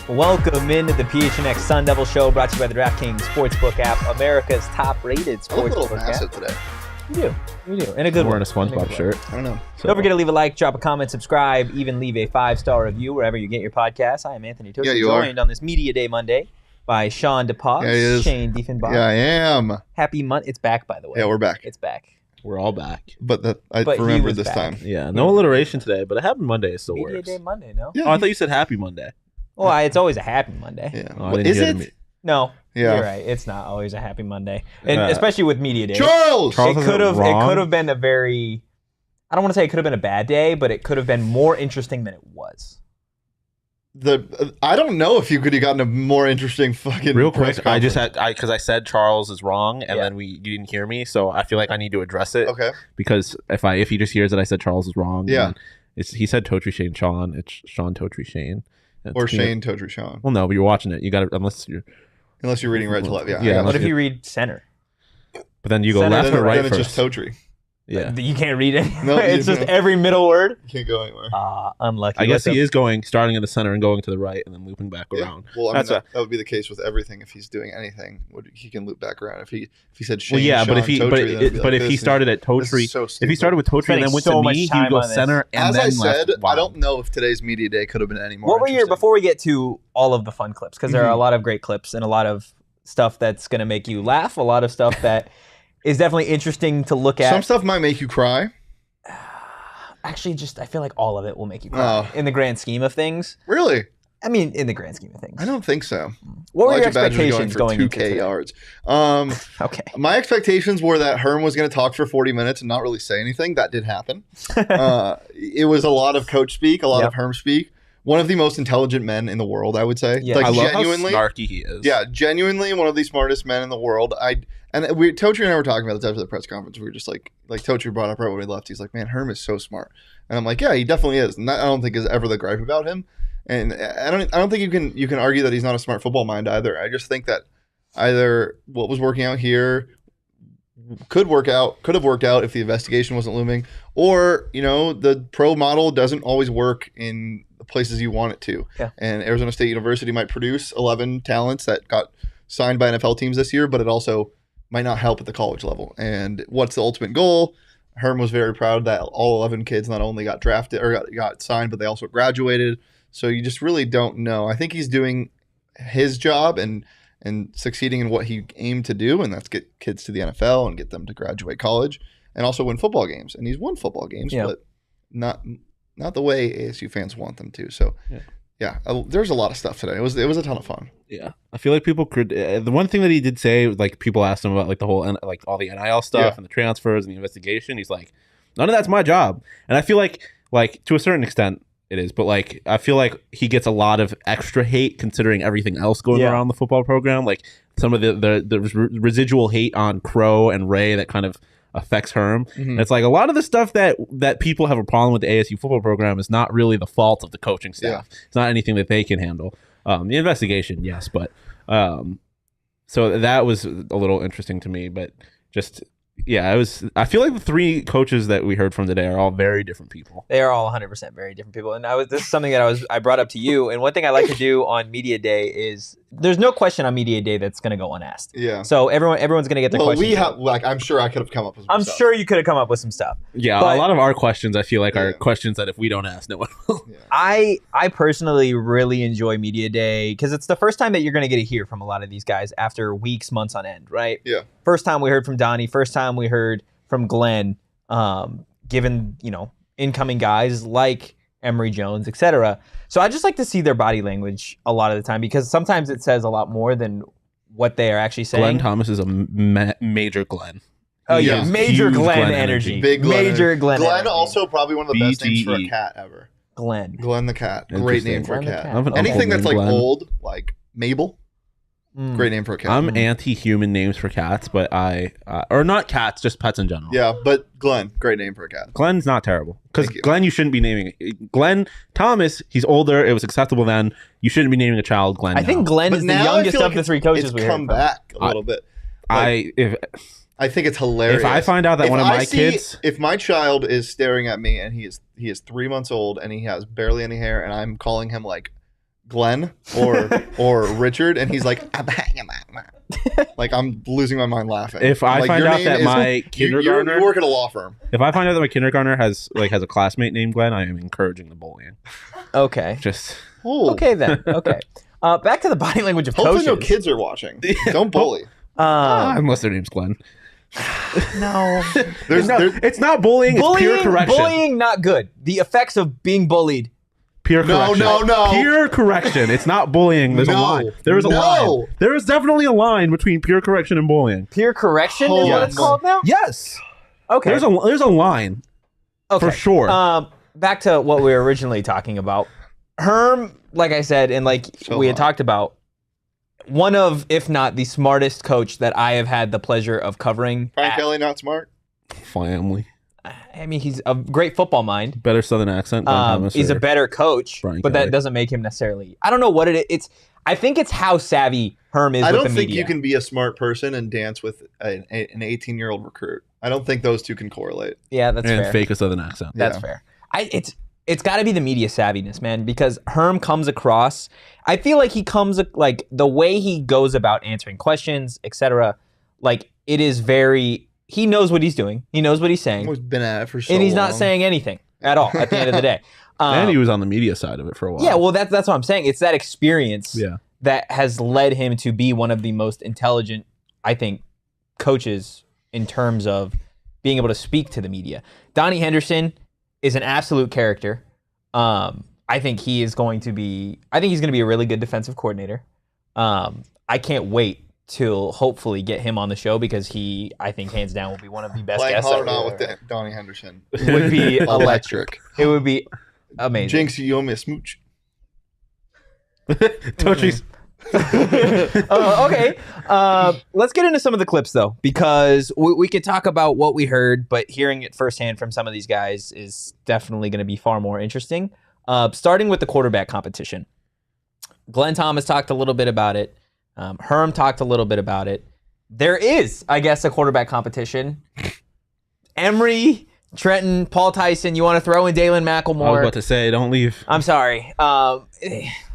Welcome into the PHNX Sun Devil Show, brought to you by the DraftKings Sportsbook app, America's top-rated sportsbook app. I look a little massive today. You do. In a good way. Wearing a SpongeBob shirt. I don't know. So. Don't forget to leave a like, drop a comment, subscribe, even leave a 5-star review wherever you get your podcasts. I am Anthony Toshi, joined on this Media Day Monday by Shawn DePaz, Shane Diefenbach. Yeah, I am. Happy month. It's back, by the way. Yeah, we're back. It's back. We're all back. But I remembered this time. Yeah, no alliteration today, but a happy Monday still Media works. Day Monday, no? Yeah. Oh, I thought you said happy Monday. Well, it's always a happy Monday. Yeah. Oh, Is it? No. Yeah. You're right. It's not always a happy Monday. And especially with Media Day. Charles It could have been a very, I don't want to say it could have been a bad day, but it could have been more interesting than it was. I don't know if you could have gotten a more interesting fucking real quick. press I just conference. had because I said Charles is wrong, and then you didn't hear me, so I feel like I need to address it. Okay. Because if he just hears that I said Charles is wrong, Yeah. he said Totri Shane Shawn. It's Shawn Totri Shane. Or Shane Totri Shawn. Well, no, but you're watching it. You got to unless you're reading right to left. Yeah. Yeah. What if you read center? But then you go Center, left or right then first. it's just Totri. Yeah. You can't read it. No, it's just every middle word. You can't go anywhere. Unlucky. I guess he is starting in the center and going to the right and then looping back around. Well, I mean, that would be the case with everything. If he's doing anything, he can loop back around. If he said Shane, but if he Totri, he started at Totri, so if he started with Totri and then went to me, he'd go center and as then I said, left. Wow. I don't know if today's media day could have been any more. What were your, before we get to all of the fun clips, because there are a lot of great clips and a lot of stuff that's going to make you laugh, a lot of stuff that is definitely interesting to look at. Some stuff might make you cry. Actually, I feel like all of it will make you cry in the grand scheme of things. Really? I mean, in the grand scheme of things. I don't think so. What were your expectations going into 2K today? yards? Okay. My expectations were that Herm was going to talk for 40 minutes and not really say anything. That did happen. It was a lot of coach speak, a lot of Herm speak. One of the most intelligent men in the world, I would say. Yeah. Like, I love genuinely, how snarky he is. Yeah, genuinely one of the smartest men in the world. Totri and I were talking about this after the press conference. We were just like Totri brought up right when we left. He's like, man, Herm is so smart. And I'm like, yeah, he definitely is. And that, I don't think is ever the gripe about him. And I don't think you can argue that he's not a smart football mind either. I just think that either what was working out here could have worked out if the investigation wasn't looming, or the pro model doesn't always work in the places you want it to. Yeah. And Arizona State University might produce 11 talents that got signed by NFL teams this year, but it also might not help at the college level. And what's the ultimate goal? Herm was very proud that all 11 kids not only got drafted or got signed, but they also graduated. So you just really don't know. I think he's doing his job and succeeding in what he aimed to do, and that's get kids to the NFL and get them to graduate college and also win football games. And he's won football games, but not the way ASU fans want them to. So, there's a lot of stuff today. It was a ton of fun. Yeah, I feel like people could. The one thing that he did say, like people asked him about, like the whole, like all the NIL stuff and the transfers and the investigation. He's like, none of that's my job. And I feel like to a certain extent it is, but like I feel like he gets a lot of extra hate considering everything else going around the football program. Like some of the residual hate on Crow and Ray that kind of affects Herm. Mm-hmm. It's like a lot of the stuff that people have a problem with the ASU football program is not really the fault of the coaching staff. It's not anything that they can handle. The investigation, yes, but so that was a little interesting to me, but just I feel like the three coaches that we heard from today are all very different people. They are all 100% very different people. And this is something that I brought up to you. And one thing I like to do on Media Day is there's no question on Media Day that's going to go unasked. Yeah. So everyone's going to get their questions. I'm sure I could have come up with some stuff. I'm sure you could have come up with some stuff. Yeah, but a lot of our questions I feel like are questions that if we don't ask, no one will. Yeah. I personally really enjoy Media Day because it's the first time that you're going to get to hear from a lot of these guys after weeks, months on end, right? Yeah. First time we heard from Donnie, first time we heard from Glenn, given, incoming guys like Emory Jones, etc. So I just like to see their body language a lot of the time because sometimes it says a lot more than what they are actually saying. Glenn Thomas is a major Glenn. Oh yeah, major Glenn energy. Big Glenn major energy. Glenn Glenn energy. also probably one of the best names for a cat ever. Glenn the cat. Great name for a cat. cat. Anything that's like Glenn. Old, like Mabel. Great name for a cat. I'm anti-human names for cats, but or not cats, just pets in general. Yeah, but Glenn, great name for a cat. Glenn's not terrible because Thank you. Glenn, you shouldn't be naming it. Glenn Thomas, he's older. It was acceptable then. You shouldn't be naming a child Glenn. I think now. Glenn But is the now I youngest feel of like the three coaches it's we heard come from. back a little bit. I think it's hilarious. If I find out that one of my kids, if my child is staring at me and he is 3 months old and he has barely any hair and I'm calling him like Glenn or Richard, and he's like, like I'm losing my mind laughing. If I like, find your out name that is- my kindergartner, you work at a law firm. if I find out that my kindergartner has a classmate named Glenn, I am encouraging the bullying. Okay. Just Oh, Okay then. Okay. Back to the body language of hopefully coaches. no kids are watching. Don't bully. unless their name's Glenn. No. There's It's not bullying. It's pure correction. Bullying, not good. The effects of being bullied. Pure No, correction. no. Pure correction. It's not bullying. There's a No. line. There is a No. line. There is definitely a line between pure correction and bullying. Peer correction is what Yes. it's called now? Yes. Okay. There's a line Okay. for sure. Back to what we were originally talking about. Herm, like I said, and like So we had hot. talked about, one of, if not the smartest coach that I have had the pleasure of covering. Brian Kelly not smart. Family. I mean, he's a great football mind. Better Southern accent. He's a better coach, Brian but Kelly. that doesn't make him necessarily. I don't know what it is. I think it's how savvy Herm is I with don't the think media. you can be a smart person and dance with an 18-year-old recruit. I don't think those two can correlate. Yeah, that's and fair. fake a Southern accent. That's Yeah. fair. It's got to be the media savviness, man, because Herm comes across. I feel like he comes like the way he goes about answering questions, etc. Like it is very. He knows what he's doing. He knows what he's I've saying, always been at it for so and he's not long. saying anything at all at the end of the day. And he was on the media side of it for a while. Yeah, well, that's what I'm saying. It's that experience Yeah. that has led him to be one of the most intelligent, I think, coaches in terms of being able to speak to the media. Donnie Henderson is an absolute character. I think he's going to be a really good defensive coordinator. I can't wait to hopefully get him on the show because I think hands down will be one of the best Playing guests. hard or ever. not with Donnie Henderson. Would be electric. Electric. It would be amazing. Jinx, you owe me a smooch. Tochi's. Okay. Let's get into some of the clips though, because we could talk about what we heard, but hearing it firsthand from some of these guys is definitely going to be far more interesting. Starting with the quarterback competition. Glenn Thomas talked a little bit about it. Herm talked a little bit about it. There is, I guess, a quarterback competition. Emory, Trenton, Paul Tyson. You want to throw in Dalen I was McElmore? about to say, don't leave. I'm sorry.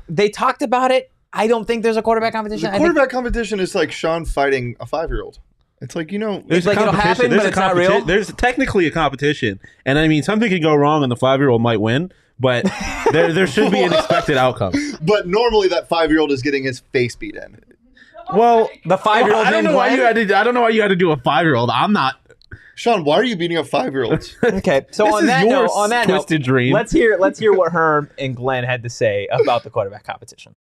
They talked about it. I don't think there's a quarterback competition. The I think quarterback competition is like Shawn fighting a 5-year-old. It's like, It's like it'll happen, but it's not real? There's technically a competition, and I mean something could go wrong, and the 5-year-old might win, but there should be an expected outcome. But normally that 5-year-old is getting his face beat in. Well, The 5-year-old. I don't know why you had to. I don't know why you had to do a 5-year-old. I'm not. Shawn, why are you beating up 5-year-olds? Okay, so This on is that your note, twisted dream. let's hear what Herm and Glenn had to say about the quarterback competition.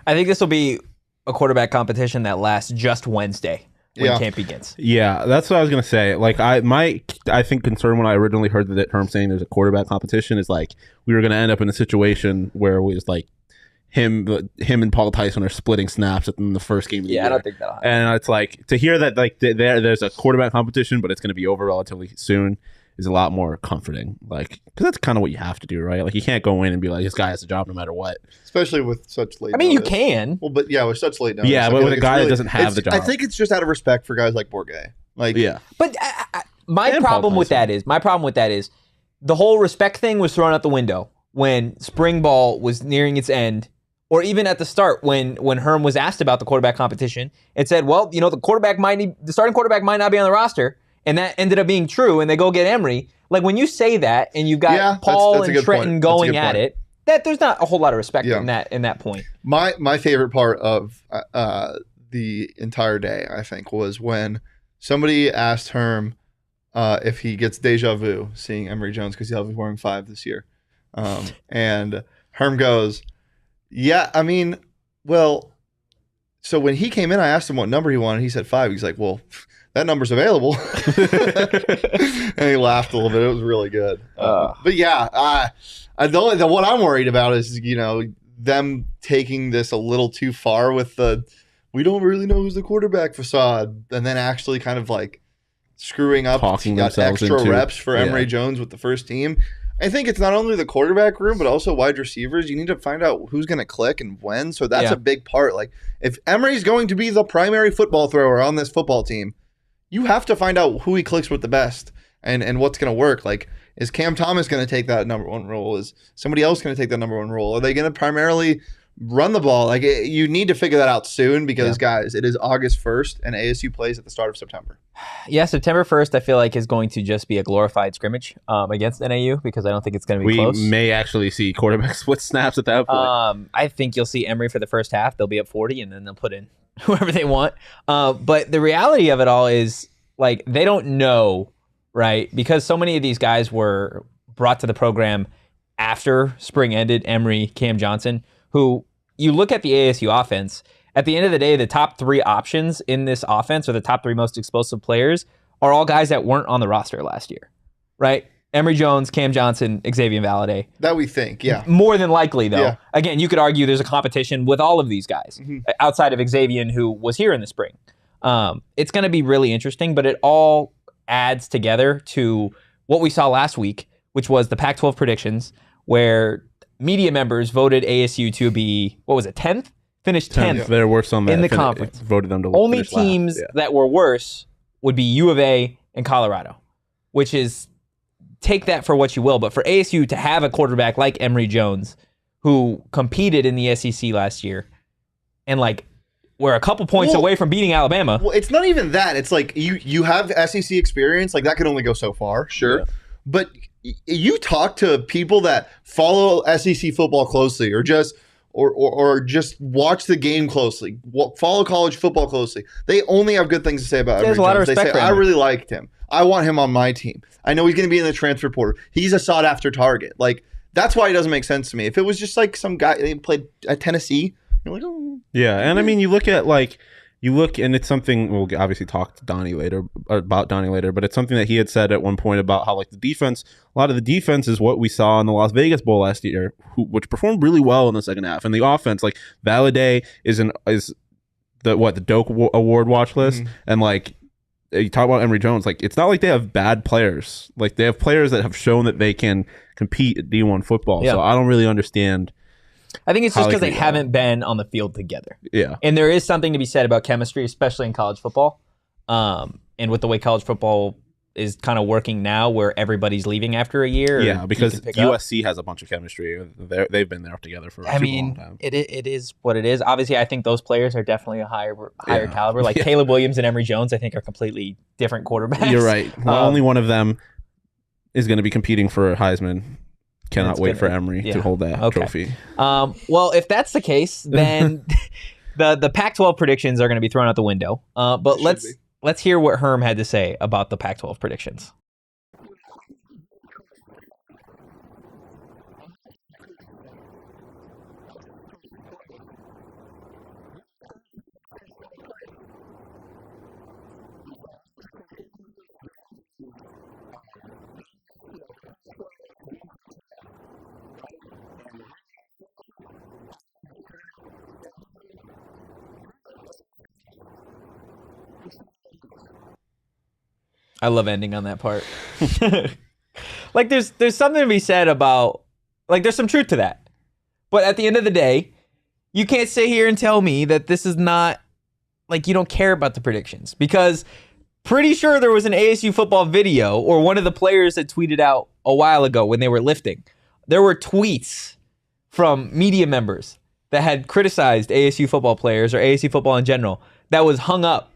I think this will be a quarterback competition that lasts just Wednesday when camp begins. Yeah, that's what I was gonna say. Like I think concern when I originally heard that Herm saying there's a quarterback competition is like we were gonna end up in a situation where it was like him and Paul Tyson are splitting snaps in the first game of the year. I don't think that'll happen. And it's like to hear that like there's a quarterback competition, but it's gonna be over relatively soon is a lot more comforting. Like because that's kind of what you have to do, right? Like you can't go in and be like this guy has a job no matter what. Especially with such late I mean, you notice. can. Well, but yeah, with such late notice. Yeah, I but feel with like a guy it's that doesn't have the I job. think it's just out of respect for guys like Bourget. Like, Yeah. But my And problem Paul with that is the whole respect thing was thrown out the window when spring ball was nearing its end, or even at the start when Herm was asked about the quarterback competition. It said, well, you know, the starting quarterback might not be on the roster, and that ended up being true. And they go get Emory. Like when you say that, and you've got Paul that's a and good Trenton point. That's a going good at point. it, that there's not a whole lot of respect in that point. My favorite part of the entire day, I think, was when somebody asked Herm if he gets deja vu seeing Emory Jones because he'll be wearing 5 this year. And Herm goes, yeah, I mean, well, so when he came in, I asked him what number he wanted. He said 5. He's like, well, that number's available. And he laughed a little bit. It was really good. But yeah, what I'm worried about is, them taking this a little too far with we don't really know who's the quarterback facade, and then actually kind of like screwing up, got extra reps for Emory Jones with the first team. I think it's not only the quarterback room, but also wide receivers. You need to find out who's going to click and when. So that's a big part. Like, if Emory's going to be the primary football thrower on this football team, you have to find out who he clicks with the best and what's going to work. Like, is Cam Thomas going to take that number 1 role? Is somebody else going to take that number 1 role? Are they going to primarily run the ball? Like, you need to figure that out soon because, guys, it is August 1st and ASU plays at the start of September. Yeah, September 1st, I feel like, is going to just be a glorified scrimmage against NAU because I don't think it's going to be close. We may actually see quarterback split snaps at that point. I think you'll see Emory for the first half. They'll be up 40, and then they'll put in whoever they want. But the reality of it all is, like, they don't know, right? Because so many of these guys were brought to the program after spring ended, Emory, Cam Johnson, who you look at the ASU offense, at the end of the day, the top 3 options in this offense, or the top 3 most explosive players, are all guys that weren't on the roster last year, right? Emory Jones, Cam Johnson, Xavier Valade. That we think, yeah. More than likely, though. Yeah. Again, you could argue there's a competition with all of these guys, outside of Xavier, who was here in the spring. It's going to be really interesting, but it all adds together to what we saw last week, which was the Pac-12 predictions, where media members voted ASU to be, 10th? Finished 10th. They're worse on that in the conference. Voted them to only teams that were worse would be U of A and Colorado, which is, take that for what you will. But for ASU to have a quarterback like Emory Jones, who competed in the SEC last year, and like we're a couple points away from beating Alabama. Well, it's not even that. It's like you have SEC experience. Like, that could only go so far, sure. Yeah. But you talk to people that follow SEC football closely, or just watch the game closely, follow college football closely. They only have good things to say about Emory Jones. They say, I really liked him. I want him on my team. I know he's going to be in the transfer portal. He's a sought-after target. Like, that's why it doesn't make sense to me. If it was just like some guy they played at Tennessee, you're like, oh. Yeah, and I mean, you look, and it's something, we'll obviously talk to Donnie later, but it's something that he had said at one point about how, like, the defense, a lot of the defense is what we saw in the Las Vegas Bowl last year, which performed really well in the second half. And the offense, like, Valade is the Doak Award watch list, and, like, you talk about Emory Jones, like, it's not like they have bad players. Like, they have players that have shown that they can compete at D1 football. Yeah. So I don't really understand. I think it's just because they haven't been on the field together. Yeah. And there is something to be said about chemistry, especially in college football. And with the way college football is kind of working now, where everybody's leaving after a year. Yeah, because USC has a bunch of chemistry. They've been there together for a long time. It is what it is. Obviously, I think those players are definitely a higher caliber. Like Caleb Williams and Emory Jones, I think, are completely different quarterbacks. You're right. Well, only one of them is going to be competing for Heisman. Cannot wait for Emory to hold that trophy. Well, if that's the case, then the Pac-12 predictions are going to be thrown out the window. But let's hear what Herm had to say about the Pac-12 predictions. I love ending on that part. Like, there's something to be said about, like, there's some truth to that. But at the end of the day, you can't sit here and tell me that this is not, like, you don't care about the predictions. Because pretty sure there was an ASU football video, or one of the players that tweeted out a while ago when they were lifting. There were tweets from media members that had criticized ASU football players, or ASU football in general, that was hung up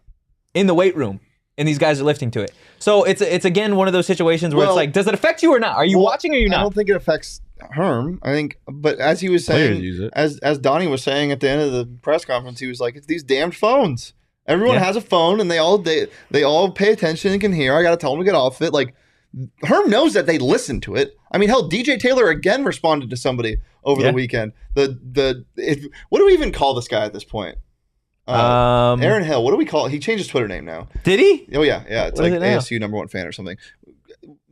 in the weight room. And these guys are lifting to it. So it's again one of those situations where it's like, does it affect you or not? Are you watching or are you not? I don't think it affects Herm, I think, but as he was Players saying, use it. as Donnie was saying at the end of the press conference, he was like, "It's these damned phones. Everyone has a phone, and they all pay attention and can hear. I got to tell them to get off it." Like Herm knows that they listen to it. I mean, hell, DJ Taylor again responded to somebody over the weekend. What do we even call this guy at this point? Aaron Hill. What do we call it? He changed his Twitter name now. Did he? Oh yeah. It's What like is it now? ASU #1 fan or something.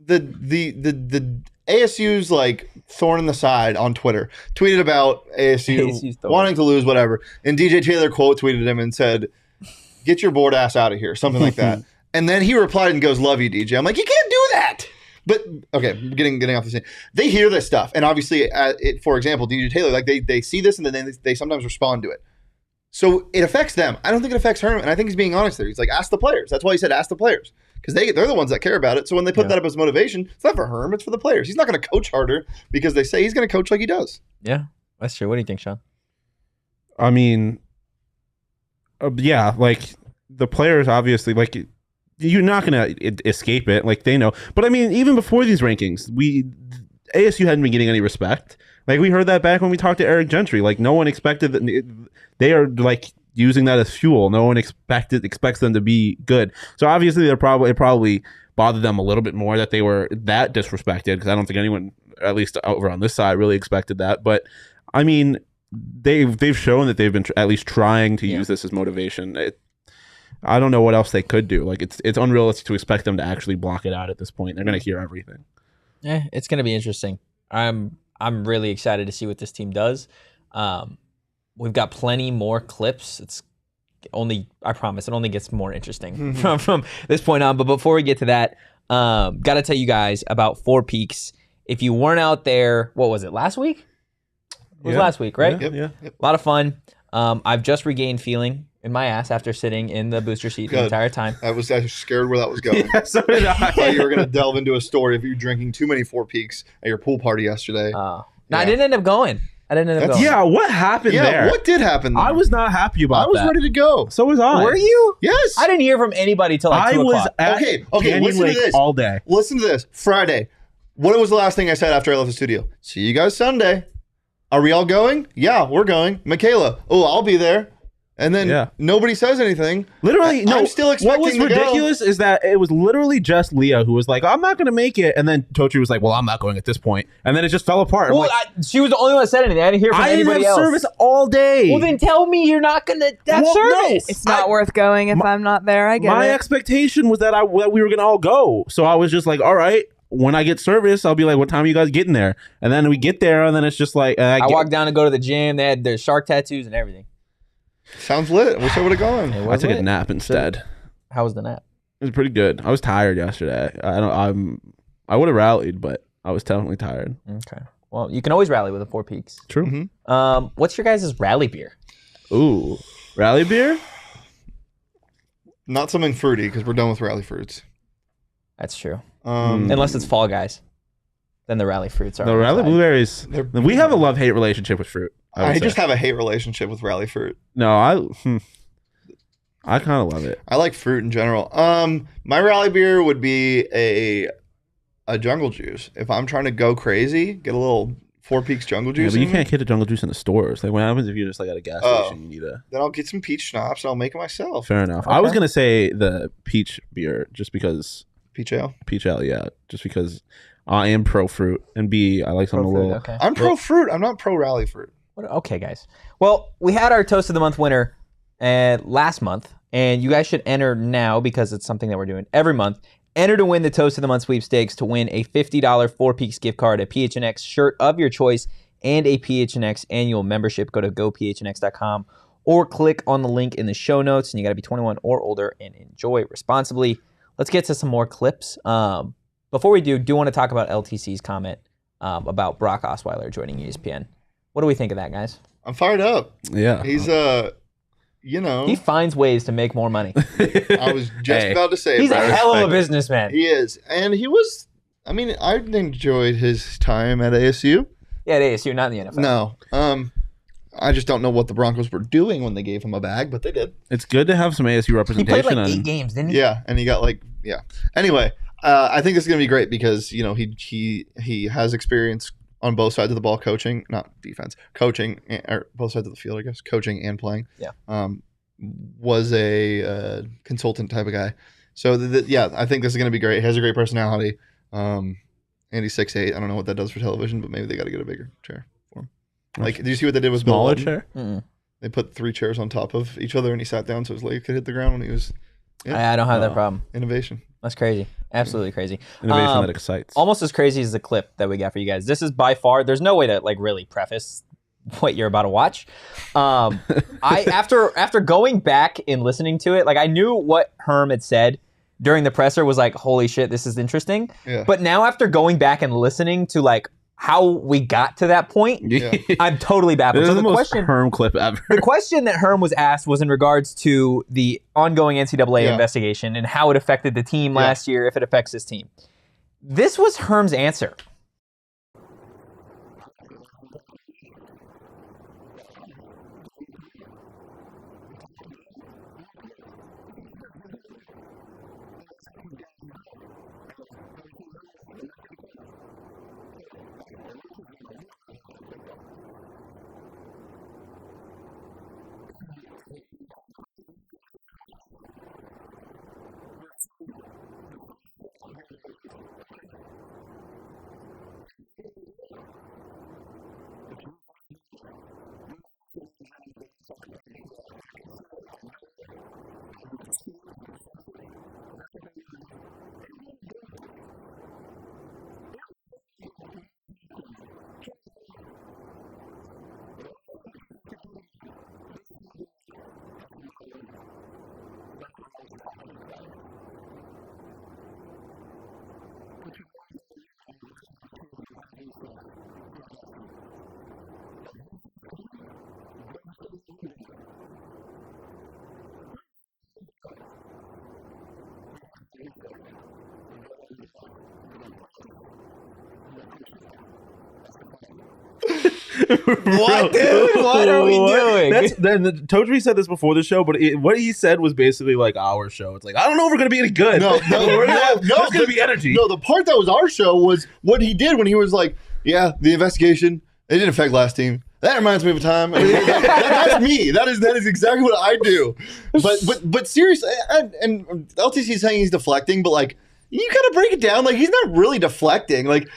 The ASU's like thorn in the side on Twitter tweeted about ASU wanting to lose, whatever. And DJ Taylor quote tweeted him and said, "Get your bored ass out of here," something like that. And then he replied and goes, "Love you, DJ." I'm like, you can't do that. But okay, getting off the scene. They hear this stuff, and obviously, for example, DJ Taylor, like they see this and then they sometimes respond to it. So it affects them. I don't think it affects Herm, and I think he's being honest there. He's like, ask the players. That's why he said ask the players, because they're the ones that care about it. So when they put that up as motivation, it's not for Herm, it's for the players. He's not going to coach harder because they say he's going to coach like he does. Yeah, that's true. What do you think, Shawn? I mean, yeah, like the players obviously, like you're not going to escape it. Like they know. But I mean, even before these rankings, ASU hadn't been getting any respect. Like we heard that back when we talked to Eric Gentry. Like no one expected that they are like using that as fuel. No one expects them to be good. So obviously it probably bothered them a little bit more that they were that disrespected, because I don't think anyone, at least over on this side, really expected that. But I mean, they've shown that they've been at least trying to use this as motivation. I don't know what else they could do. Like it's unrealistic to expect them to actually block it out at this point. They're going to hear everything. Yeah, it's going to be interesting. I'm really excited to see what this team does. We've got plenty more clips. I promise, it only gets more interesting from this point on. But before we get to that, got to tell you guys about Four Peaks. If you weren't out there, what was it, last week? It was last week, right? Yeah. A lot of fun. I've just regained feeling in my ass after sitting in the booster seat the entire time. I was scared where that was going. Yeah, so did I. I thought you were going to delve into a story of you drinking too many Four Peaks at your pool party yesterday. No, I didn't end up going. Yeah, what happened there? What did happen there? I was not happy about that. I was ready to go. So was I. Were you? Yes. I didn't hear from anybody till like 2 I was o'clock. at Okay, Canyon listen to Lake this. all day. Listen to this. Friday. What was the last thing I said after I left the studio? See you guys Sunday. Are we all going? Yeah, we're going. Michaela. Oh, I'll be there. And then nobody says anything. Literally, no. I'm still expecting what was ridiculous is that it was literally just Leah who was like, I'm not going to make it. And then Totri was like, well, I'm not going at this point. And then it just fell apart. Well, she was the only one that said anything. I didn't hear from anybody else. I didn't have service all day. Well, then tell me you're not going to have service. No. It's not worth going if I'm not there. I get my it. expectation was that we were going to all go. So I was just like, all right. When I get service, I'll be like, what time are you guys getting there? And then we get there, and then it's just like... I walked down to go to the gym. They had their shark tattoos and everything. Sounds lit. I wish I would have gone. I took a nap instead. How was the nap? It was pretty good. I was tired yesterday. I would have rallied, but I was definitely tired. Okay. Well, you can always rally with a Four Peaks. True. Mm-hmm. What's your guys' rally beer? Ooh. Rally beer? Not something fruity, because we're done with rally fruits. That's true. Unless it's Fall Guys. Then the rally fruits are... The rally blueberries... We have a love-hate relationship with fruit. I just have a hate relationship with rally fruit. No, I kind of love it. I like fruit in general. My rally beer would be a jungle juice. If I'm trying to go crazy, get a little Four Peaks jungle juice. Yeah, but you can't get a jungle juice in the stores. Like, what happens if you just like at a gas station? You need a... Then I'll get some peach schnapps and I'll make it myself. Fair enough. Okay. I was gonna say the peach beer just because... Peach ale? Peach ale, yeah. Just because I am pro fruit, and B, I like something a little... Okay. I'm pro fruit. I'm not pro rally fruit. Okay, guys. Well, we had our Toast of the Month winner last month, and you guys should enter now because it's something that we're doing every month. Enter to win the Toast of the Month sweepstakes to win a $50 Four Peaks gift card, a PHNX shirt of your choice, and a PHNX annual membership. Go to gophnx.com or click on the link in the show notes, and you got to be 21 or older and enjoy responsibly. Let's get to some more clips. Before we do want to talk about LTC's comment about Brock Osweiler joining ESPN. What do we think of that, guys? I'm fired up. Yeah. He's he finds ways to make more money. I was just about to say, he's a hell of a businessman. He is. And he was, I mean, I enjoyed his time at ASU. Yeah, at ASU, not in the NFL. No. I just don't know what the Broncos were doing when they gave him a bag, but they did. It's good to have some ASU He representation. played like 8 games, didn't he? Yeah, and he got Anyway, I think this is going to be great because, you know, he has experience on both sides of the ball, coaching, not defense, coaching, or both sides of the field, I guess, coaching and playing. Yeah. Was a consultant type of guy. So, I think this is going to be great. He has a great personality. And he's 6'8". I don't know what that does for television, but maybe they got to get a bigger chair for him. Like, did you see what they did with Smaller Bill chair? Mm-mm. They put 3 chairs on top of each other, and he sat down so his leg could hit the ground when he was. I don't have that problem. Innovation. That's crazy. Absolutely crazy. Innovation that excites. Almost as crazy as the clip that we got for you guys. This is by far, there's no way to like really preface what you're about to watch. After going back and listening to it, like I knew what Herm had said during the presser was like, holy shit, this is interesting. Yeah. But now after going back and listening to like how we got to that point, I'm totally baffled. This So is the the most question, Herm clip ever. the question that Herm was asked was in regards to the ongoing NCAA investigation and how it affected the team last year, if it affects his team. This was Herm's answer. What, dude? What are we doing? Then Totri said this before the show, but what he said was basically like our show. It's like, I don't know if we're going to be any good. No, there's going to be energy. No, the part that was our show was what he did when he was like, yeah, the investigation, it didn't affect last team. That reminds me of a time. I mean, that's me. That is exactly what I do. But seriously, and LTC is saying he's deflecting, but like, you gotta break it down. Like, he's not really deflecting. Like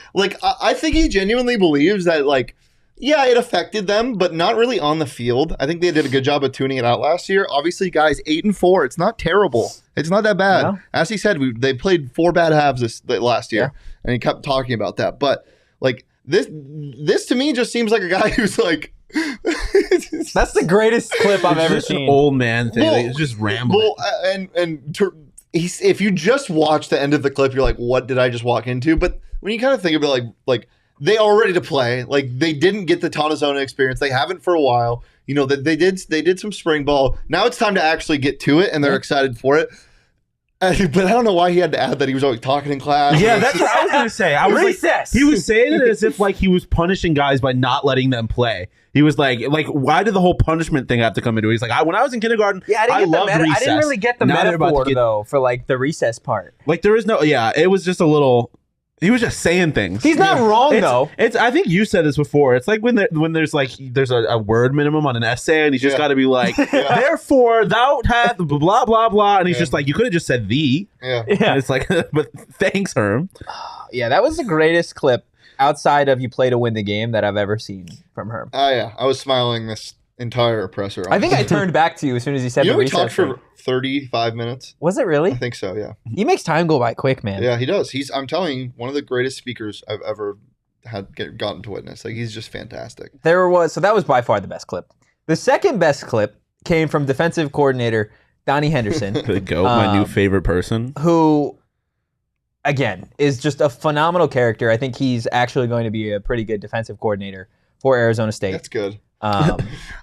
I think he genuinely believes that, like, yeah, it affected them, but not really on the field. I think they did a good job of tuning it out last year. Obviously, guys, 8-4. It's not terrible. It's not that bad. No. As he said, they played 4 bad halves last year, and he kept talking about that. But like this to me just seems like a guy who's like. That's the greatest clip I've ever Just seen. an old man thing. Well, It's just rambling. If you just watch the end of the clip, you're like, what did I just walk into? But when you kind of think about like they are ready to play. Like, they didn't get the Tonazona experience. They haven't for a while. You know, that they did some spring ball. Now it's time to actually get to it, and they're excited for it. But I don't know why he had to add that he was always talking in class. Yeah, that's what I was gonna say. I was Recess. Like, he was saying it as if like he was punishing guys by not letting them play. He was like, why did the whole punishment thing have to come into it? He's like, when I was in kindergarten, I loved recess. I didn't really get the Now they're about to metaphor though for like the recess part. Like, there is no, it was just a little. He was just saying things. He's not wrong though. It's. I think you said this before. It's like when there's a word minimum on an essay, and he's just got to be like, therefore thou hath blah blah blah, and he's just like, you could have just said the. Yeah. And it's like, but thanks, Herm. Yeah, that was the greatest clip outside of "you play to win the game" that I've ever seen from Herm. Oh yeah, I was smiling this entire presser. I think I turned back to you as soon as he said the we recess talked thing. for 35 minutes. Was it really? I think so. Yeah. He makes time go by quick, man. Yeah, he does. I'm telling you, one of the greatest speakers I've ever gotten to witness. Like, he's just fantastic. So that was by far the best clip. The second best clip came from defensive coordinator Donnie Henderson, The GOAT, my new favorite person. who, again, is just a phenomenal character. I think he's actually going to be a pretty good defensive coordinator for Arizona State. That's good.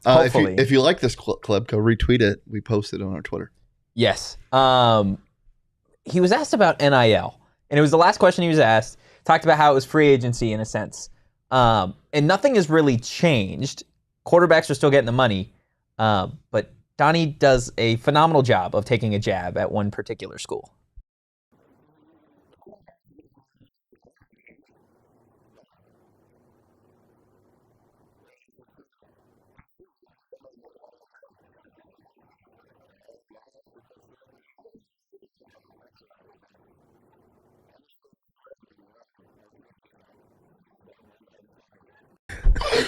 Hopefully. If you like this clip, go retweet it. We posted it on our Twitter. Yes. He was asked about NIL, and it was the last question he was asked. Talked about how it was free agency in a sense. And nothing has really changed. Quarterbacks are still getting the money. But Donnie does a phenomenal job of taking a jab at one particular school.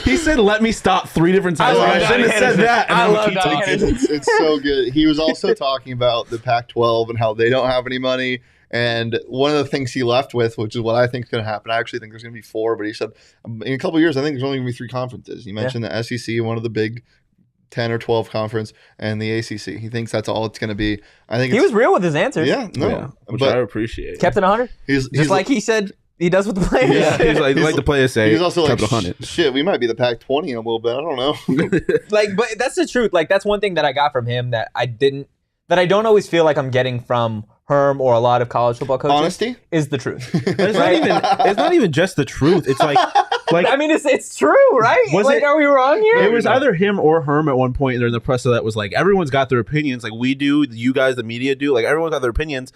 He said, "Let me stop" 3 different times. I love I shouldn't have said that. And I I'm love keep Donnie talking. Henderson. It's so good. He was also talking about the Pac-12 and how they don't have any money. And one of the things he left with, which is what I think is going to happen, I actually think there's going to be 4, but he said in a couple of years, I think there's only going to be 3 conferences. He mentioned the SEC, one of the big 10 or 12 conference, and the ACC. He thinks that's all it's going to be. I think He was real with his answers. Yeah, no, Yeah, which but I appreciate. Kept it 100. he's Just like he said he does with the players. Yeah, he's like the players say. He's also like, kept 100. shit, we might be the Pac-20 in a little bit. I don't know. Like, but that's the truth. Like, that's one thing that I got from him that I don't always feel like I'm getting from Herm or a lot of college football coaches. Honesty is the truth. It's not even just the truth. It's like I mean, it's true, right? Was like, it- are we wrong here? it was either him or Herm at one point during the presser that was like, everyone's got their opinions, like we do, you guys, the media do, like everyone's got their opinions.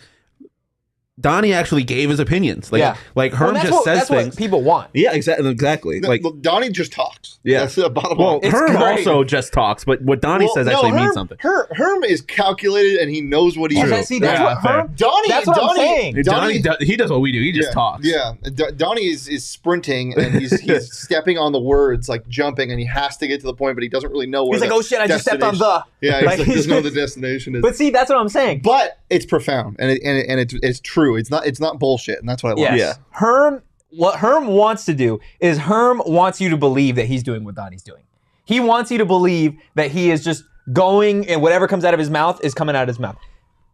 Donnie actually gave his opinions. Like, Yeah. like Herm Well, just says that's things. what people want. Yeah, exactly. Like, Look, Donnie just talks. Yeah. That's the bottom well, line. It's Herm great. also just talks, but what Donnie Well, says no, actually Herm, means something. Herm is calculated and he knows what he's Well, doing. see, that's Yeah, what fair. Herm. Donnie, That's what I'm saying. Donnie he does what we do. He just talks. Yeah, Donnie is sprinting and he's stepping on the words, like jumping, and he has to get to the point, but he doesn't really know where. He's like, oh shit, I just stepped on the. Yeah, Like, he doesn't know what the destination is. But see, that's what I'm saying. But it's profound and it's true. It's not bullshit, and that's what I love. Yes. Yeah. What Herm wants to do is Herm wants you to believe that he's doing what Donnie's doing. He wants you to believe that he is just going and whatever comes out of his mouth is coming out of his mouth.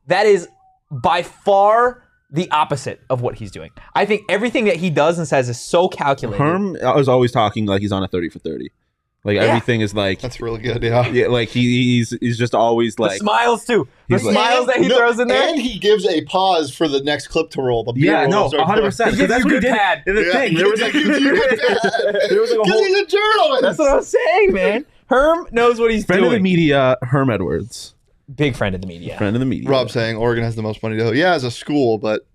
That is by far the opposite of what he's doing. I think everything that he does and says is so calculated. Herm is always talking like he's on a 30 for 30. Like everything is like, That's really good. Yeah. yeah, like he's just always The like, smiles too. The He's like- smiles that he throws in there. and he gives a pause for the next clip to roll. The yeah, B-roll no, starts 100%. He gives That's you what he good did pad. in the Yeah, thing. There was like, there was like a whole he's a journalist. That's what I'm saying, man. Herm knows what he's friend doing. of the media, Herm Edwards, Big friend of the media. friend of the media. Rob saying Oregon has the most money to. Yeah, as a school, but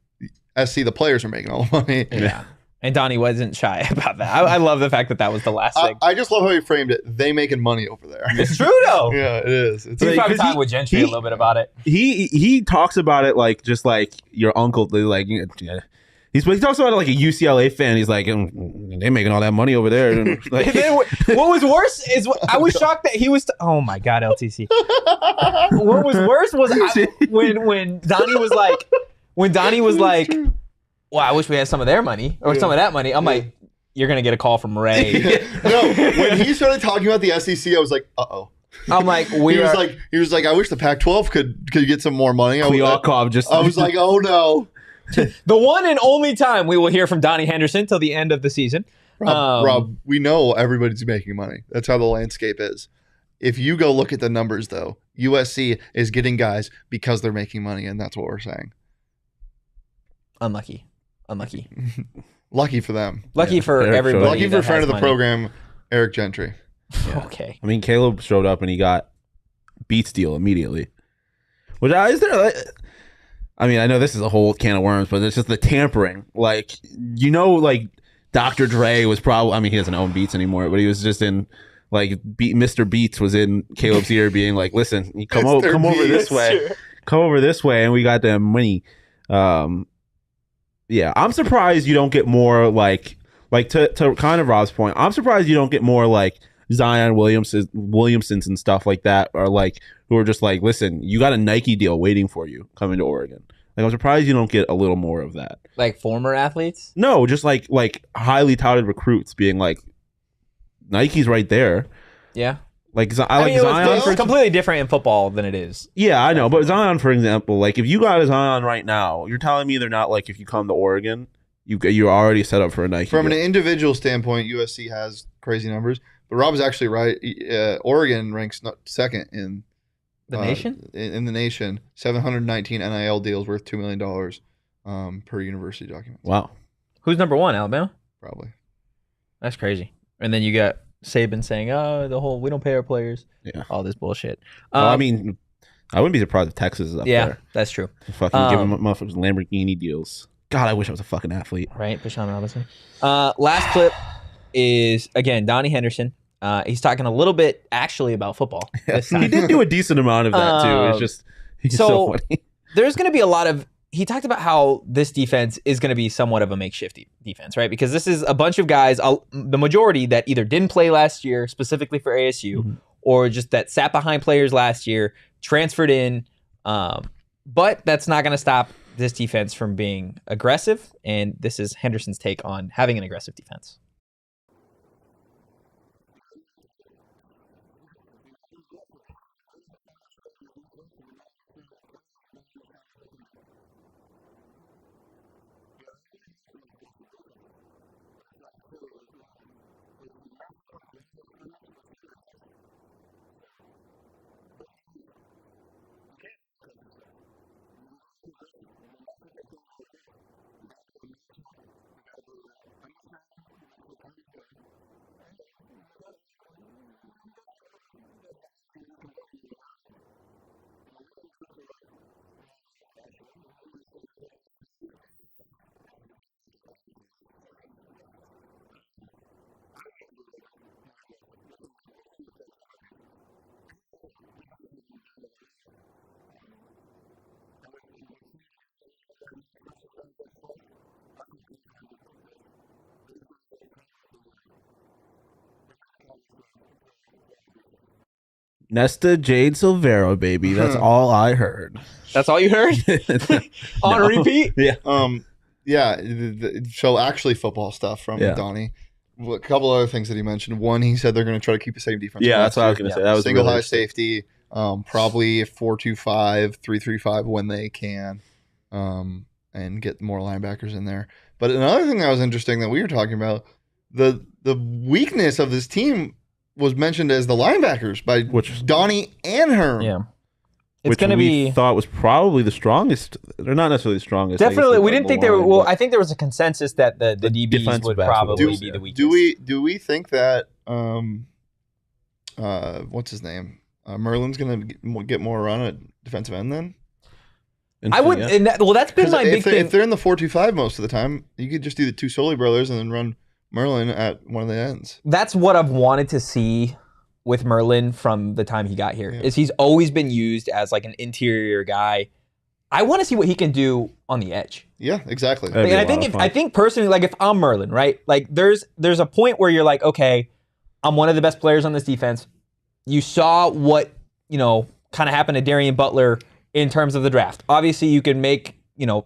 SC the players are making all the money. Yeah. And Donnie wasn't shy about that. I love the fact that that was the last thing. I just love how he framed it. They making money over there. It's true though. Yeah, it is. It's He's probably 'cause talking he- with Gentry he- a little bit about it. He talks about it like just like your uncle, like he talks about it like a UCLA fan. He's like, they're making all that money over there. And like, And then what was worse is I was shocked that he was. Oh my god, LTC. What was worse was when Donnie was like, well, I wish we had some of their money or some of that money. I'm like, you're gonna get a call from Ray. No, when he started talking about the SEC, I was like, uh-oh. I'm like, He was like, I wish the Pac-12 could get some more money. I was like, oh no. the one and only time we will hear from Donnie Henderson till the end of the season. Rob, we know everybody's making money. That's how the landscape is. If you go look at the numbers, though, USC is getting guys because they're making money, and that's what we're saying. Unlucky. Lucky for them. Lucky for Eric everybody. showed Lucky that for friend has of the money. program, Eric Gentry. Okay. I mean, Caleb showed up and he got Beats deal immediately. Which is there? Like, I mean, I know this is a whole can of worms, but it's just the tampering. Like, like Dr. Dre was probably. I mean, he doesn't own Beats anymore, but he was just in. Like Mr. Beats was in Caleb's ear, being like, "Listen, you come over this way, come over this way," and we got them money. Yeah, I'm surprised you don't get more like to kind of Rob's point. I'm surprised you don't get more like Zion Williamsons and stuff like that, or like who are just like, listen, you got a Nike deal waiting for you coming to Oregon. Like, I'm surprised you don't get a little more of that. Like former athletes? No, just like highly touted recruits being like, Nike's right there. Yeah. Like I mean, Zion. it's completely different in football than it is. Yeah, I know, but Zion, for example, like if you got a Zion right now, you're telling me they're not like if you come to Oregon, you're already set up for a Nike. From an deal. individual standpoint, USC has crazy numbers, but Rob is actually right. Oregon ranks second in The nation? In the nation, 719 NIL deals worth $2 million per university document. Wow. Who's number one? Alabama? Probably. That's crazy. And then you got Saban saying, "Oh, we don't pay our players." Yeah. All this bullshit. Well, I mean, I wouldn't be surprised if Texas is up yeah, there. that's true. Fucking give them motherfuckers Lamborghini deals. God, I wish I was a fucking athlete. Right, Bashan Robinson. Last clip is again Donnie Henderson. He's talking a little bit actually about football. This He time. did do a decent amount of that too. It's just he's so so- funny. There's going to be a lot of he talked about how this defense is going to be somewhat of a makeshift defense, right? Because this is a bunch of guys, the majority that either didn't play last year, specifically for ASU, or just that sat behind players last year, transferred in. But that's not going to stop this defense from being aggressive. And this is Henderson's take on having an aggressive defense. Nesta Jade Silvero, baby. That's all I heard. That's all you heard? On repeat? Yeah. So actually football stuff from Donnie. A couple other things that he mentioned. One, he said they're going to try to keep the same defense. Yeah, that's what I was going to say. That was single really high safety, probably 4-2-5, 3-3-5 when they can, and get more linebackers in there. But another thing that was interesting that we were talking about, the weakness of this team was mentioned as the linebackers by Donnie and Herm. Yeah. It's going to be thought was probably the strongest. They're not necessarily the strongest. Definitely, we didn't think they were. Well, I think there was a consensus that the DBs would probably be the weakest. Do we think that what's his name? Merlin's going to get more run at defensive end then? I would. Yeah. That's been my big thing. If they're in the 4-2-5 most of the time, you could just do the two Soley brothers and then run Merlin at one of the ends. That's what I've wanted to see with Merlin from the time he got here. Is he's always been used as like an interior guy. I want to see what he can do on the edge. Yeah, exactly. And I think personally, like if I'm Merlin, right? Like there's a point where you're like, okay, I'm one of the best players on this defense. You saw what, kind of happened to Darian Butler in terms of the draft. Obviously you can make,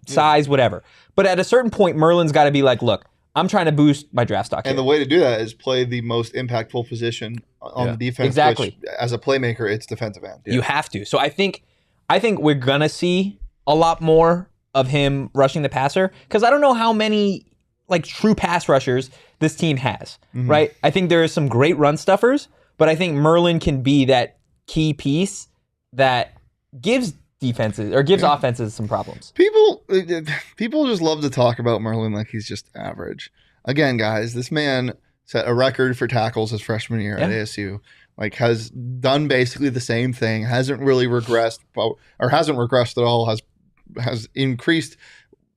size, whatever. But at a certain point, Merlin's got to be like, look, I'm trying to boost my draft stock. And the way to do that is play the most impactful position on the defense. Exactly. Which, as a playmaker, it's defensive end. You have to. So I think we're gonna see a lot more of him rushing the passer because I don't know how many like true pass rushers this team has. Right? I think there are some great run stuffers, but I think Merlin can be that key piece that gives defenses or gives offenses some problems. People just love to talk about Merlin like he's just average. Again, guys, this man set a record for tackles his freshman year at ASU. Like has done basically the same thing. Hasn't really regressed or hasn't regressed at all. Has increased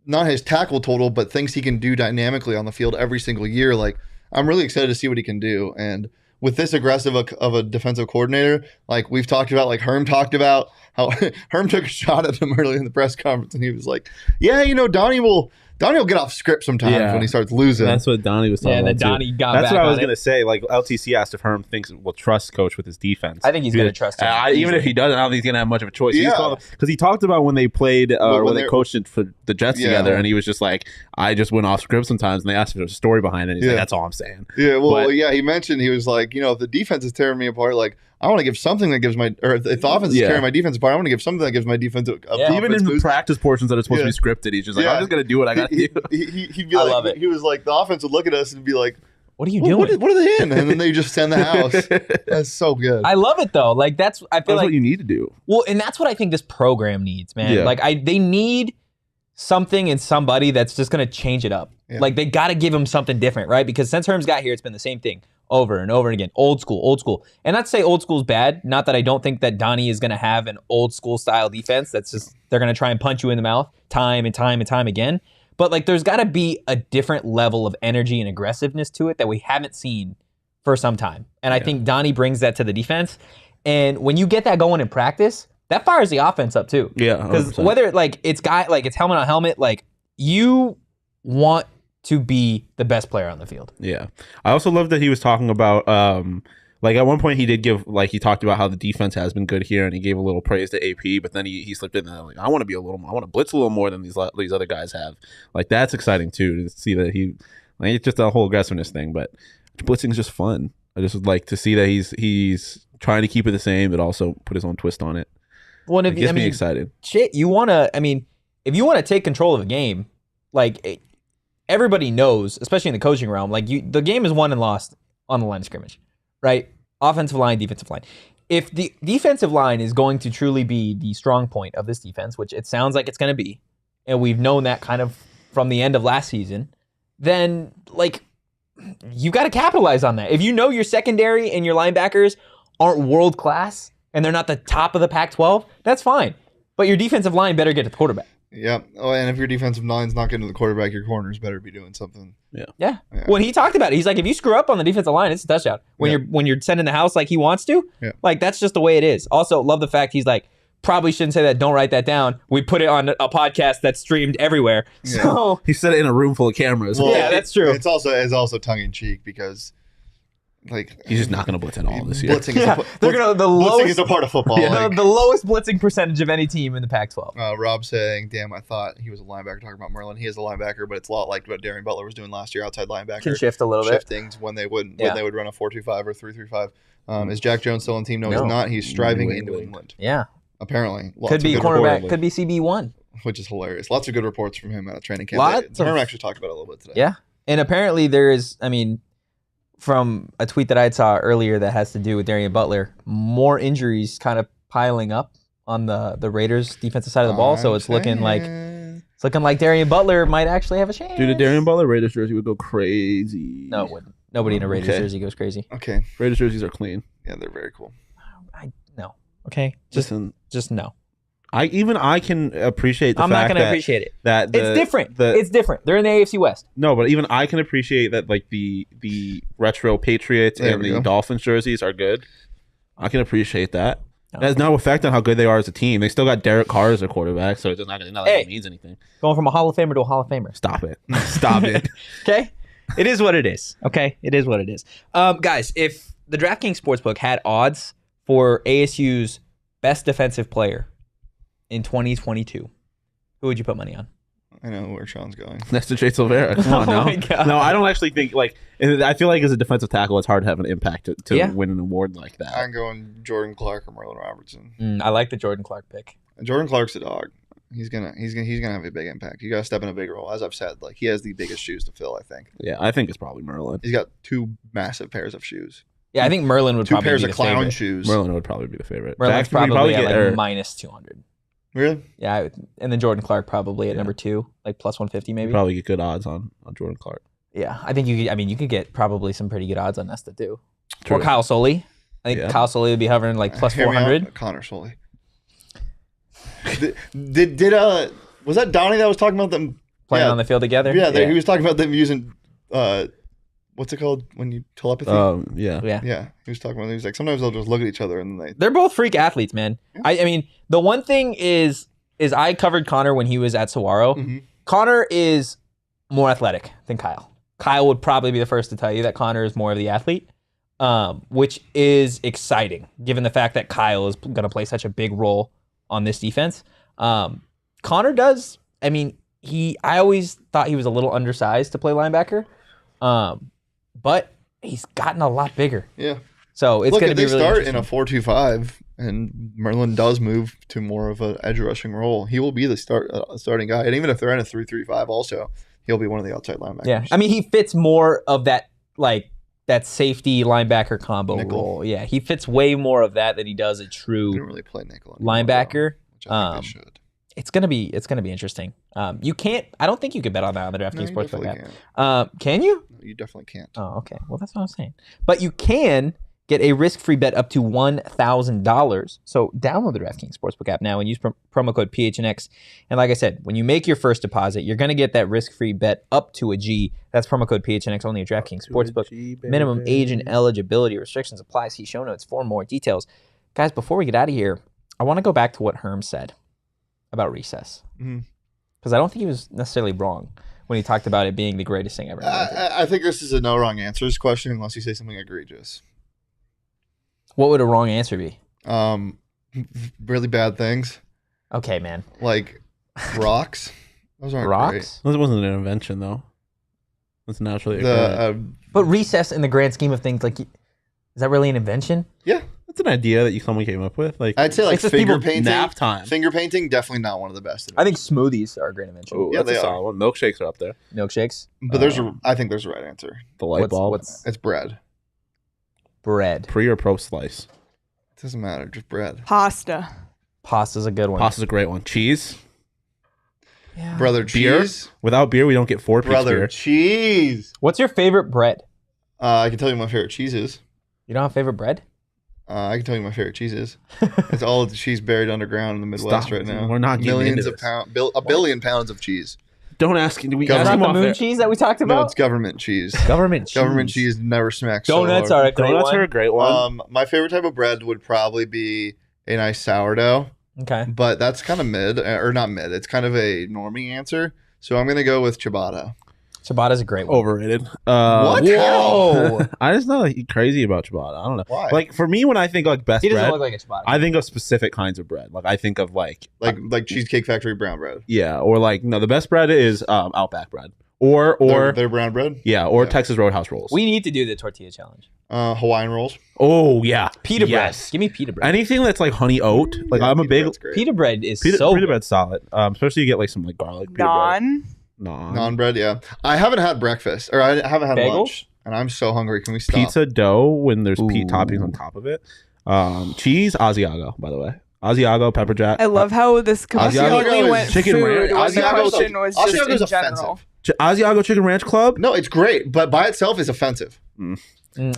not his tackle total, but things he can do dynamically on the field every single year. Like I'm really excited to see what he can do. And with this aggressive of a defensive coordinator, like we've talked about, like Herm talked about how Herm took a shot at him early in the press conference and he was like, yeah, Donnie will get off script sometimes when he starts losing. That's what Donnie was talking about. Yeah, and then Donnie got That's back what I was going to say. Like LTC asked if Herm thinks will trust Coach with his defense. I think he's going to trust him. Even if he doesn't, I don't think he's going to have much of a choice. Because he talked about when they played, when they coached it for the Jets together, and he was just like, I just went off script sometimes, and they asked if there was a story behind it. And he's like, that's all I'm saying. Yeah, well, he mentioned, he was like, if the defense is tearing me apart, like, I want to give something that gives if the offense is carrying my defense apart, I want to give something that gives my defense even in the practice portions that are supposed to be scripted, he's just like, I'm just going to do what I got to do. He'd be like, love it. He was like, the offense would look at us and be like, what are you doing? What are they in? And then they just send the house. That's so good. I love it though. Like I feel like what you need to do. Well, and that's what I think this program needs, man. Yeah. Like they need something and somebody that's just going to change it up. Yeah. Like they got to give him something different, right? Because since Herm's got here, it's been the same thing over and over again. Old school. And not to say old school is bad. Not that I don't think that Donnie is going to have an old school style defense. That's just, they're going to try and punch you in the mouth time and time and time again. But like, there's got to be a different level of energy and aggressiveness to it that we haven't seen for some time. And I think Donnie brings that to the defense. And when you get that going in practice, that fires the offense up too. Yeah, because 100%. whether it's helmet on helmet, like you want to be the best player on the field. Yeah. I also love that he was talking about like at one point he did give like he talked about how the defense has been good here and he gave a little praise to AP, but then he slipped in there like I want to be a little more, I want to blitz a little more than these other guys have. Like that's exciting too to see that he like it's just a whole aggressiveness thing, but blitzing is just fun. I just would like to see that he's trying to keep it the same but also put his own twist on it. Well, It gets me excited. Shit, if you want to take control of a game, like everybody knows, especially in the coaching realm, like the game is won and lost on the line of scrimmage, right? Offensive line, defensive line. If the defensive line is going to truly be the strong point of this defense, which it sounds like it's going to be, and we've known that kind of from the end of last season, then like you got to capitalize on that. If you know your secondary and your linebackers aren't world class and they're not the top of the Pac-12, that's fine. But your defensive line better get to the quarterback. Yeah. Oh, and if your defensive line's not getting to the quarterback, your corners better be doing something. Yeah. When he talked about it, he's like, if you screw up on the defensive line, it's a touchdown. When you're sending the house like he wants to, like that's just the way it is. Also, love the fact he's like, probably shouldn't say that. Don't write that down. We put it on a podcast that's streamed everywhere. Yeah. So He said it in a room full of cameras. Well, yeah, that's true. It's also tongue in cheek because like He's just not going to blitz at all this year. Blitzing lowest is a part of football. the lowest blitzing percentage of any team in the Pac-12. Rob saying, "Damn, I thought he was a linebacker." Talking about Merlin, he is a linebacker, but it's a lot like what Darian Butler was doing last year, outside linebacker. Can shift a little bit. Shifting when they would run a 4-2-5 or 3-3-5. Is Jack Jones still on the team? No, he's not. He's striving in New England. Yeah, apparently. Could be cornerback. Could be CB1, which is hilarious. Lots of good reports from him at training camp. Herm actually talked about it a little bit today. Yeah, and apparently there is. I mean, from a tweet that I saw earlier that has to do with Darian Butler, more injuries kind of piling up on the Raiders' defensive side of the ball. So it's looking like Darian Butler might actually have a chance. Dude, a Darian Butler Raiders jersey would go crazy. No, it wouldn't. Nobody in a Raiders jersey goes crazy. Okay. Raiders jerseys are clean. Yeah, they're very cool. No. Okay. Just no. I can appreciate the I'm fact not going to appreciate it. That it's different. It's different. They're in the AFC West. No, but even I can appreciate that like the retro Patriots and the Dolphins jerseys are good. I can appreciate that. It has no effect on how good they are as a team. They still got Derek Carr as their quarterback, so it's not like it means anything. Going from a Hall of Famer to a Hall of Famer. Stop it. Stop it. Okay? It is what it is. Okay? It is what it is. Guys, if the DraftKings Sportsbook had odds for ASU's best defensive player in 2022, who would you put money on? I know where Shawn's going. That's the Jay Silvera. Come on now. My God. No, I don't actually think I feel like as a defensive tackle, it's hard to have an impact to win an award like that. I'm going Jordan Clark or Merlin Robertson. I like the Jordan Clark pick. Jordan Clark's a dog. He's gonna have a big impact. You gotta step in a big role. As I've said, like he has the biggest shoes to fill, I think. Yeah, I think it's probably Merlin. He's got 2 massive pairs of shoes. Yeah, I think Merlin would 2 probably pairs be of the clown favorite. shoes. Merlin would probably be the favorite. Merlin's probably at like minus 200. Really? Yeah, and then Jordan Clark probably at number 2, like plus 150 maybe. Probably get good odds on Jordan Clark. Yeah, I think you could get probably some pretty good odds on Nesta too. True. Or Kyle Soley. I think Kyle Soley would be hovering like plus 400. Connor Soley. Did was that Donnie that was talking about them playing on the field together? Yeah, he was talking about them using what's it called when you telepathy? Yeah. He was talking about. He was like, sometimes they'll just look at each other and they're both freak athletes, man. I mean, the one thing is I covered Connor when he was at Saguaro. Mm-hmm. Connor is more athletic than Kyle. Kyle would probably be the first to tell you that Connor is more of the athlete, which is exciting given the fact that Kyle is going to play such a big role on this defense. Connor does. I mean, I always thought he was a little undersized to play linebacker, but he's gotten a lot bigger. Yeah. So it's going to be really start in a 4-2-5, and Merlin does move to more of an edge rushing role. He will be the starting guy, and even if they're in a 3-3-5, also he'll be one of the outside linebackers. Yeah, I mean, he fits more of that that safety linebacker combo nickel role. Yeah, he fits way more of that than he does a true really play nickel anymore, linebacker. Which I think they should. It's gonna be interesting. You can't. I don't think you could bet on that on the DraftKings Sportsbook app. Can you? No, you definitely can't. Oh, okay. Well, that's what I'm saying. But you can get a risk-free bet up to $1,000. So download the DraftKings Sportsbook app now and use promo code PHNX. And like I said, when you make your first deposit, you're going to get that risk-free bet up to a G. That's promo code PHNX only at DraftKings Sportsbook. Minimum age and eligibility restrictions apply. See show notes for more details. Guys, before we get out of here, I want to go back to what Herm said about recess. Because I don't think he was necessarily wrong when he talked about it being the greatest thing ever invented. I think this is a no wrong answers question unless you say something egregious. What would a wrong answer be? Really bad things. Okay, man. Like rocks. Those aren't Rocks? That wasn't an invention, though. That's naturally great. occurring. But recess, in the grand scheme of things, like, is that really an invention? Yeah. That's an idea that someone came up with. Like, I'd say like It's just finger people painting. nap time. Finger painting, definitely not one of the best. I think smoothies are a great invention. Oh, Yeah, that's they a are. solid one. Milkshakes are up there. Milkshakes? But I think there's a right answer. The light bulb. What's It's bread. bread? Pre or pro slice. It doesn't matter, just bread. Pasta. Pasta's a good one. Pasta's a great one. Cheese. Yeah. Brother Beer. cheese. Without beer, we don't get Four Peaks Brother beer. cheese. What's your favorite bread? I can tell you my favorite cheese is. You don't have favorite bread? I can tell you my favorite cheese is. It's all of the cheese buried underground in the Midwest Stop. right now. We're not getting millions into of this. pounds, a billion pounds of cheese. Don't ask. Do we Government- ask Not him the off moon air? cheese that we talked about? No, it's government cheese. government cheese. Government cheese never smacks. Donuts so are hard. a great Donuts one. are a great one. My favorite type of bread would probably be a nice sourdough, Okay. but that's kind of mid, or not mid. It's kind of a normie answer. So I'm gonna go with ciabatta. Ciabatta's a great one. Overrated. What? Whoa! I just not like, crazy about ciabatta. I don't know. Why? Like for me, when I think like best He doesn't bread, look like a ciabatta. I think of specific kinds of bread. Like I think of like Cheesecake Factory brown bread. yeah, or like no, the best bread is Outback bread, or Their brown bread. yeah, or Yeah. Texas Roadhouse rolls. We need to do the tortilla challenge. Hawaiian rolls. Oh yeah, Pita yes. bread. Give me pita bread. Anything that's like honey oat. Like Yeah, I'm a pita big bread's great. Pita bread is pita so good. bread's solid. Especially you get like some like garlic pita bread. Non bread. Yeah, I haven't had breakfast, or I haven't had Bagels? lunch, and I'm so hungry. Can we stop? Pizza dough when there's Ooh. toppings on top of it. Cheese Asiago, by the way. Asiago, pepper jack. I love how this completely Asiago went is chicken food ranch. when the Asiago's- question was just Asiago's in general. offensive. Asiago Chicken Ranch Club. No, it's great, but by itself is offensive.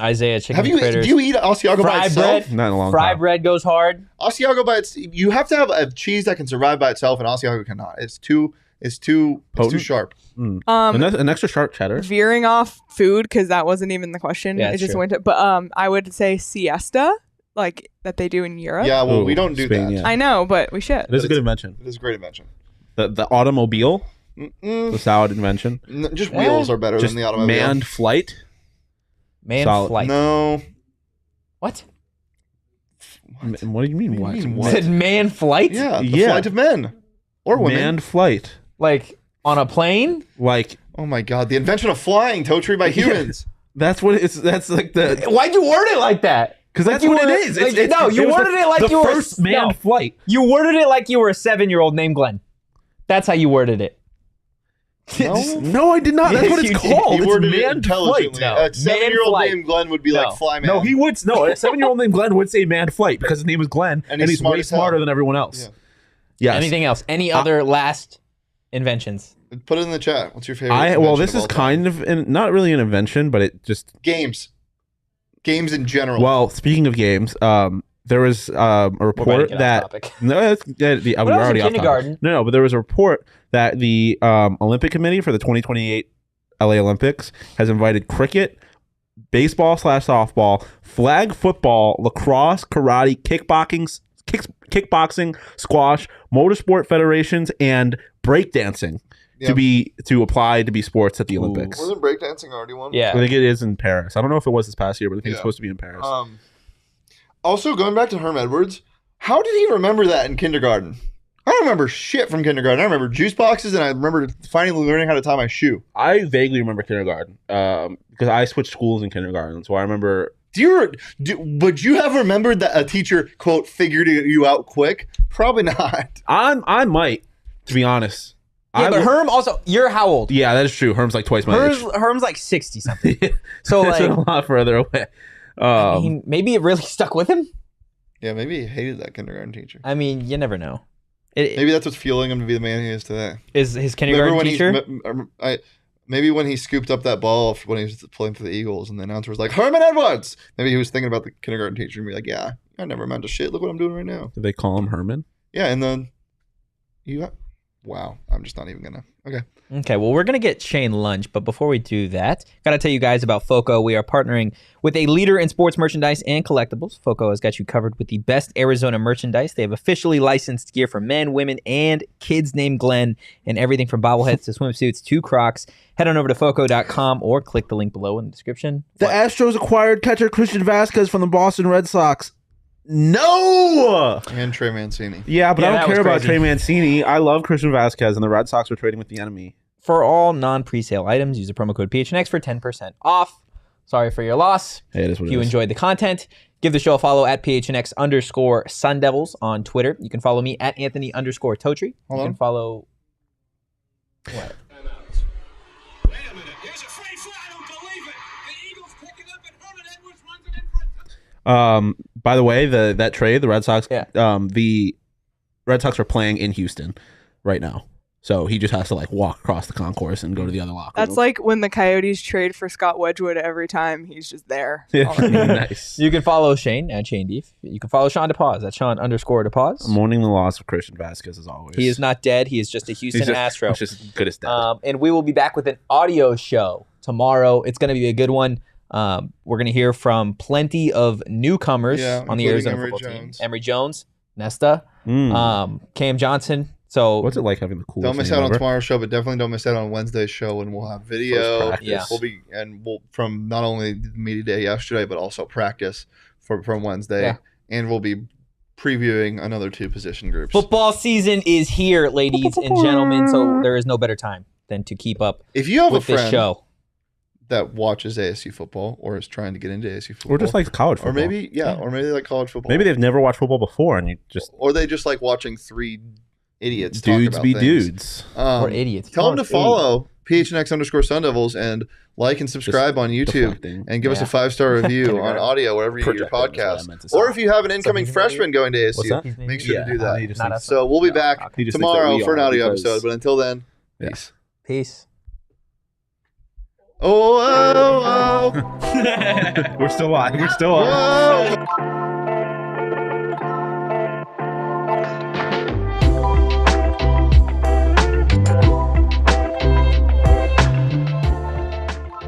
Isaiah chicken Have you? critters. Do you eat Asiago by Fried itself? bread? Not in a long Fried time. bread goes hard. Asiago by its. You have to have a cheese that can survive by itself, and Asiago cannot. It's too Potent? sharp. An extra sharp cheddar. Veering off food because that wasn't even the question. Yeah, it it's just true. went to. But I would say siesta, like that they do in Europe. Yeah, well, Ooh, we don't do Spain, that. yeah. I know, but we should. It is a good invention. It is a great invention. The automobile, the salad invention. Just wheels are better Just than the automobile. manned flight. Man Solid. flight. No. What? What do you mean? What? mean, You what? said man flight? Yeah, the Yeah. flight of men or women. Manned flight. Like on a plane? Like Oh my god, the invention of flying, Totri, by humans. that's what it's. That's like the Why'd you word it like that? because Like that's you what were- it is. like, no, you was worded it like the you were first manned no. flight. You worded it like you were a 7-year-old named Glenn. That's how you worded it. No? No, I did not. That's Yes, what you it's did. called. He It's worded it manned intelligently. flight. No. A 7-year-old flight. named Glenn would be No. like, fly man. No, he would. No, a 7-year-old named Glenn would say manned flight because his name is Glenn, And and he's he's smart way as hell. smarter than everyone else. Yeah. Yes. Anything else? Any other last inventions? Put it in the chat. What's your favorite? Well, invention this of is all time? kind of not really an invention, but it just. Games. Games in general. Well, speaking of games, there was a We're about to report get off that topic. no, that's, we When I were was in already off topic. kindergarten- No, but there was a report that the Olympic Committee for the 2028 LA Olympics has invited cricket, baseball/softball, flag football, lacrosse, karate, kickboxing, squash, motorsport federations, and breakdancing Yeah. to apply to be sports at the Ooh. Olympics. Wasn't breakdancing already one? Yeah. I think it is in Paris. I don't know if it was this past year, but I think it's Yeah. supposed to be in Paris. Also, going back to Herm Edwards, how did he remember that in kindergarten? I don't remember shit from kindergarten. I remember juice boxes, and I remember finally learning how to tie my shoe. I vaguely remember kindergarten because I switched schools in kindergarten, so I remember. Would you have remembered that a teacher, quote, figured you out quick? Probably not. I might, to be honest. Yeah, but Herm also, you're how old? Yeah, that is true. Herm's like twice my age. Herm's like 60 something. So It's like, a lot further away. I mean, maybe it really stuck with him. Yeah, maybe he hated that kindergarten teacher. I mean, you never know. Maybe that's what's fueling him to be the man he is today. Is his kindergarten teacher? Maybe when he scooped up that ball when he was playing for the Eagles, and the announcer was like, Herman Edwards! Maybe he was thinking about the kindergarten teacher and be like, yeah, I never meant to shit. Look what I'm doing right now. Did they call him Herman? Yeah, and then wow. I'm just not even gonna. Okay. Okay, well, we're going to get Shane lunch, but before we do that, got to tell you guys about FOCO. We are partnering with a leader in sports merchandise and collectibles. FOCO has got you covered with the best Arizona merchandise. They have officially licensed gear for men, women, and kids named Glenn, and everything from bobbleheads to swimsuits to Crocs. Head on over to FOCO.com or click the link below in the description. The Astros acquired catcher Christian Vasquez from the Boston Red Sox. No! And Trey Mancini. Yeah, but Yeah, I that don't was care about crazy. Trey Mancini. I love Christian Vasquez, and the Red Sox are trading with the enemy. For all non-presale items, use the promo code PHNX for 10% off. Sorry for your loss. Hey, it is what If it you is. enjoyed the content, give the show a follow at PHNX_Sun Devils on Twitter. You can follow me at Anthony_Totri. Hold You on. can follow... What? Wait a minute. Here's a free fly. I don't believe it. The Eagles pick it up and Herm Edwards runs it in for a By the way, that trade, the Red Sox, Yeah. the Red Sox are playing in Houston right now. So he just has to like walk across the concourse and go to the other locker That's room. like when the Coyotes trade for Scott Wedgwood every time. He's just there. Nice. You can follow Shane at Shane Deef. You can follow Shawn DePause at Shawn_DePause. I'm mourning the loss of Christian Vasquez as always. He is not dead. He is just a Houston He's Astro. just as good as dead. And we will be back with an audio show tomorrow. It's going to be a good one. We're going to hear from plenty of newcomers on the including Arizona Emory football team. Jones. Emory Jones, Nesta, Mm. Cam Johnson. So What's it like having the coolest Don't miss name out on ever? tomorrow's show, but definitely don't miss out on Wednesday's show when we'll have video. First practice. Yeah. We'll from not only the media day yesterday, but also practice from Wednesday, Yeah. and we'll be previewing another 2 position groups. football season is here, ladies and gentlemen. So there is no better time than to keep up If you have a with this friend show. that watches ASU football or is trying to get into ASU football, Or just like college football. or maybe they like college football. Maybe they've never watched football before, and you just or they just like watching 3 idiots talk dudes about be things. dudes. Or idiots. Tell them to follow PHNX_Sun Devils and like and subscribe on YouTube deflecting. and give us Yeah. a 5-star review on audio wherever you get your Projecting is what I podcast. meant to say. Or if you have an incoming he's an freshman going to What's ASU, that? make sure to do Yeah, that. he just Not thinks- us. So we'll be No, back he just thinks that tomorrow we for an are audio because- episode. But until then, Yeah. peace. Peace. Oh, oh, oh. We're still live. We're still on. Whoa.